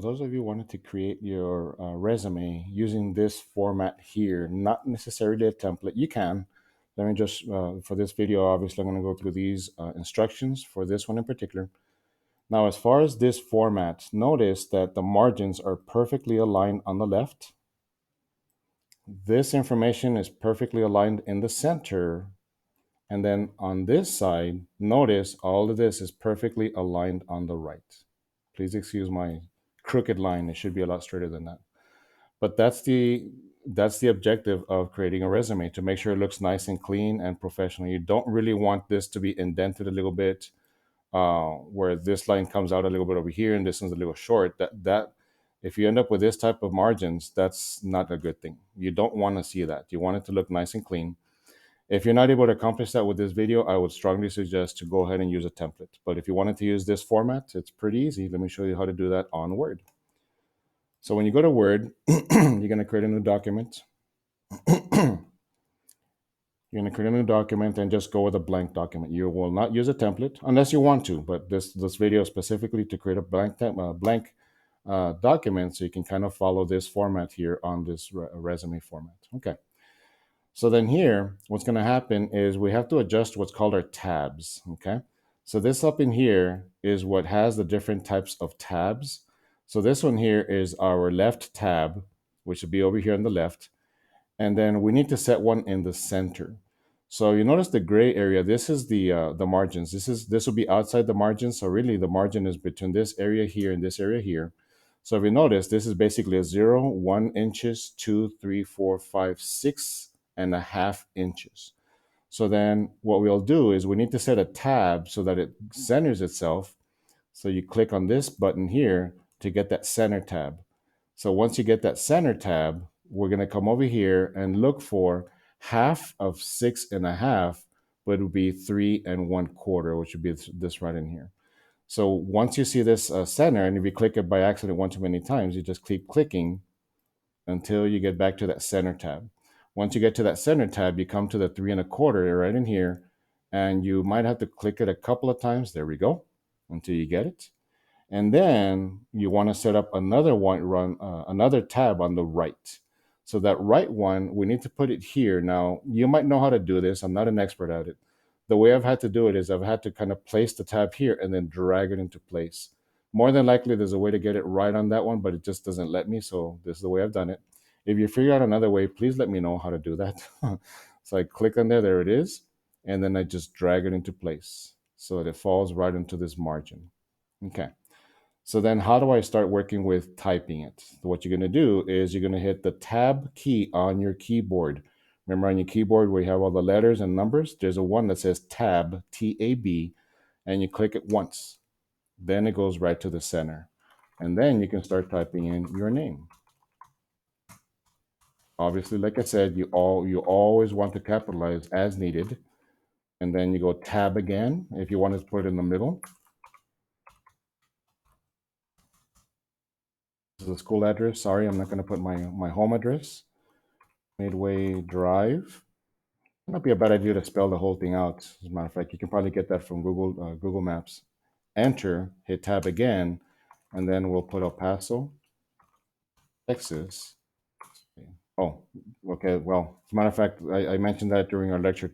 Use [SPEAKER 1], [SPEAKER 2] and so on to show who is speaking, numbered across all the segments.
[SPEAKER 1] for those of you who wanted to create your resume using this format here, not necessarily a template, you can. Let me just, for this video, obviously I'm going to go through these instructions for this one in particular. Now, as far as this format, notice that the margins are perfectly aligned on the left. This information is perfectly aligned in the center. And then on this side, notice all of this is perfectly aligned on the right. Please excuse my crooked line. It should be a lot straighter than that. But that's the objective of creating a resume, to make sure it looks nice and clean and professional. You don't really want this to be indented a little bit, where this line comes out a little bit over here and this one's a little short. That if you end up with this type of margins, that's not a good thing. You don't want to see that. You want it to look nice and clean. If you're not able to accomplish that with this video, I would strongly suggest to go ahead and use a template. But if you wanted to use this format, it's pretty easy. Let me show you how to do that on Word. So when you go to Word, you're going to create a new document. You're going to create a new document and just go with a blank document. You will not use a template unless you want to, but this video is specifically to create a blank document, so you can kind of follow this format here on this resume format. Okay. So then here, what's going to happen is we have to adjust what's called our tabs, okay? So this up in here is what has the different types of tabs. So this one here is our left tab, which will be over here on the left. And then we need to set one in the center. So you notice the gray area, this is the margins. This will be outside the margins. So really the margin is between this area here and this area here. So if you notice, this is basically a 0, 1 inches, 2, 3, 4, 5, 6.5 inches. So then what we'll do is we need to set a tab so that it centers itself. So you click on this button here to get that center tab. So once you get that center tab, we're going to come over here and look for half of 6.5, but it would be 3 1/4, which would be this right in here. So once you see this center, and if you click it by accident one too many times, you just keep clicking until you get back to that center tab. Once you get to that center tab, you come to the 3 1/4 right in here, and you might have to click it a couple of times. There we go, until you get it. And then you want to set up another one, another tab on the right. So that right one, we need to put it here. Now, you might know how to do this. I'm not an expert at it. The way I've had to do it is I've had to kind of place the tab here and then drag it into place. More than likely, there's a way to get it right on that one, but it just doesn't let me. So this is the way I've done it. If you figure out another way, please let me know how to do that. So I click on there it is. And then I just drag it into place so that it falls right into this margin. Okay. So then how do I start working with typing it? So what you're going to do is you're going to hit the tab key on your keyboard. Remember on your keyboard where you have all the letters and numbers, there's a one that says tab, T-A-B, and you click it once. Then it goes right to the center. And then you can start typing in your name. Obviously, like I said, you always want to capitalize as needed. And then you go tab again if you want to put it in the middle. This is the school address. Sorry, I'm not going to put my home address. Midway Drive. It might be a bad idea to spell the whole thing out. As a matter of fact, you can probably get that from Google Maps. Enter, hit tab again, and then we'll put El Paso, Texas. Oh, okay. Well, as a matter of fact, I mentioned that during our lecture.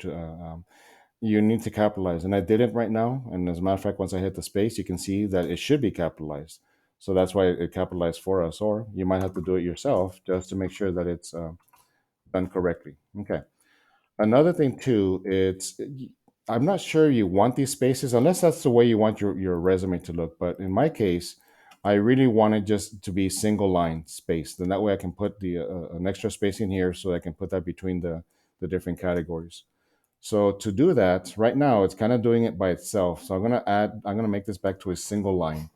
[SPEAKER 1] You need to capitalize, and I did it right now. And as a matter of fact, once I hit the space, you can see that it should be capitalized. So that's why it capitalized for us. Or you might have to do it yourself just to make sure that it's done correctly. Okay. Another thing too, I'm not sure you want these spaces unless that's the way you want your resume to look. But in my case, I really want it just to be single line space. Then that way I can put the an extra space in here so I can put that between the different categories. So to do that, right now it's kind of doing it by itself. So I'm gonna make this back to a single line.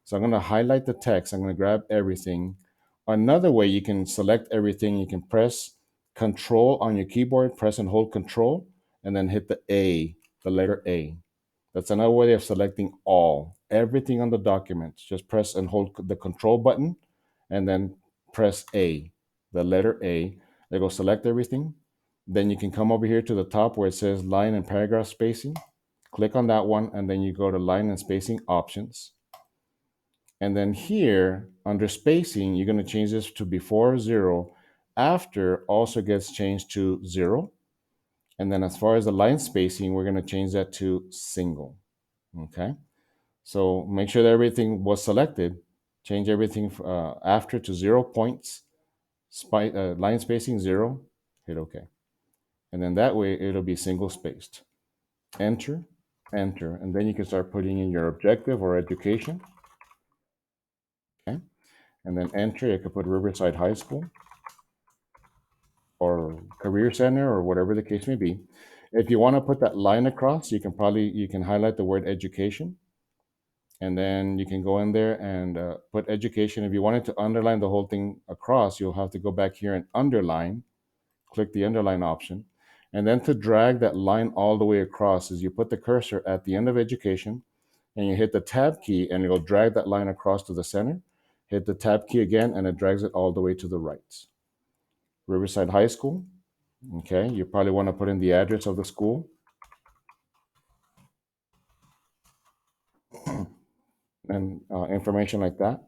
[SPEAKER 1] So I'm gonna highlight the text. I'm gonna grab everything. Another way you can select everything, you can press Control on your keyboard, press and hold Control, and then hit the letter A. That's another way of selecting everything on the document. Just press and hold the Control button, and then press A, the letter A. It will select everything. Then you can come over here to the top where it says line and paragraph spacing. Click on that one, and then you go to line and spacing options. And then here, under spacing, you're going to change this to before 0. After also gets changed to 0. And then as far as the line spacing, we're going to change that to single. Okay. So make sure that everything was selected. Change everything after to 0 points. Line spacing 0. Hit OK. And then that way it'll be single spaced. Enter, enter. And then you can start putting in your objective or education. Okay. And then enter. You can put Riverside High School or Career Center or whatever the case may be. If you want to put that line across, you can highlight the word education, and then you can go in there and put education. If you wanted to underline the whole thing across, you'll have to go back here and underline, click the underline option, and then to drag that line all the way across is you put the cursor at the end of education and you hit the tab key and it'll drag that line across to the center. Hit the tab key again and it drags it all the way to the right. Riverside High School. Okay, you probably want to put in the address of the school and information like that.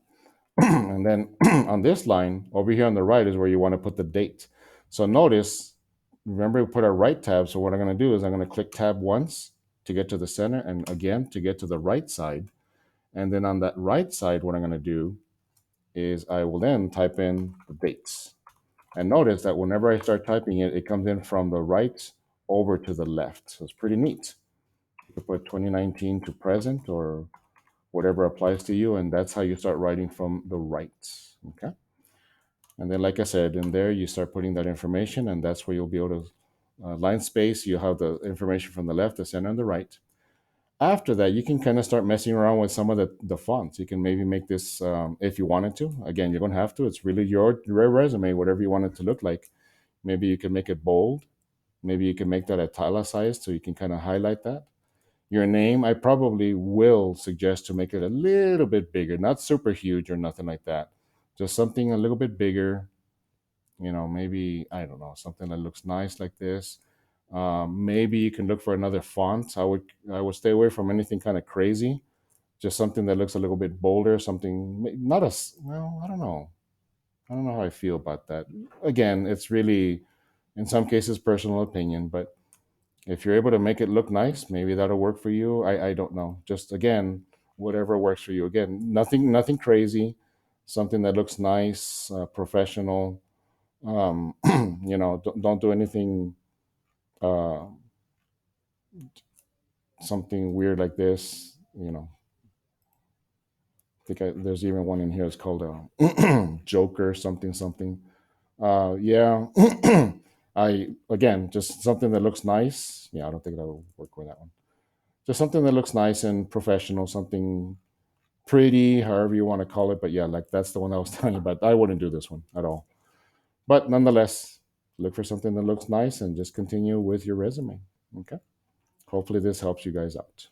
[SPEAKER 1] And then on this line over here on the right is where you want to put the date. So notice, remember we put our right tab. So what I'm going to do is I'm going to click tab once to get to the center and again to get to the right side. And then on that right side, what I'm going to do is I will then type in the dates. And notice that whenever I start typing it, it comes in from the right over to the left. So it's pretty neat. You could put 2019 to present or whatever applies to you, and that's how you start writing from the right. Okay. And then, like I said, in there you start putting that information, and that's where you'll be able to line space. You have the information from the left, the center, and the right. After that, you can kind of start messing around with some of the fonts. You can maybe make this if you wanted to. Again, you don't have to. It's really your resume, whatever you want it to look like. Maybe you can make it bold. Maybe you can make that italicized so you can kind of highlight that. Your name, I probably will suggest to make it a little bit bigger, not super huge or nothing like that. Just something a little bit bigger. Maybe, I don't know, something that looks nice like this. Maybe you can look for another font. I would stay away from anything kind of crazy. Just something that looks a little bit bolder. Something not as well. I don't know. I don't know how I feel about that. Again, it's really, in some cases, personal opinion. But if you're able to make it look nice, maybe that'll work for you. I don't know. Just again, whatever works for you. Again, nothing crazy. Something that looks nice, professional. Don't do anything, uh, something weird like this. There's even one in here. It's called Joker something something. Yeah. I again just something that looks nice. Yeah, I don't think that will work with that one. Just something that looks nice and professional, something pretty, however you want to call it. But yeah, like that's the one I was telling you about. I wouldn't do this one at all. But nonetheless, look for something that looks nice and just continue with your resume. Okay. Hopefully this helps you guys out.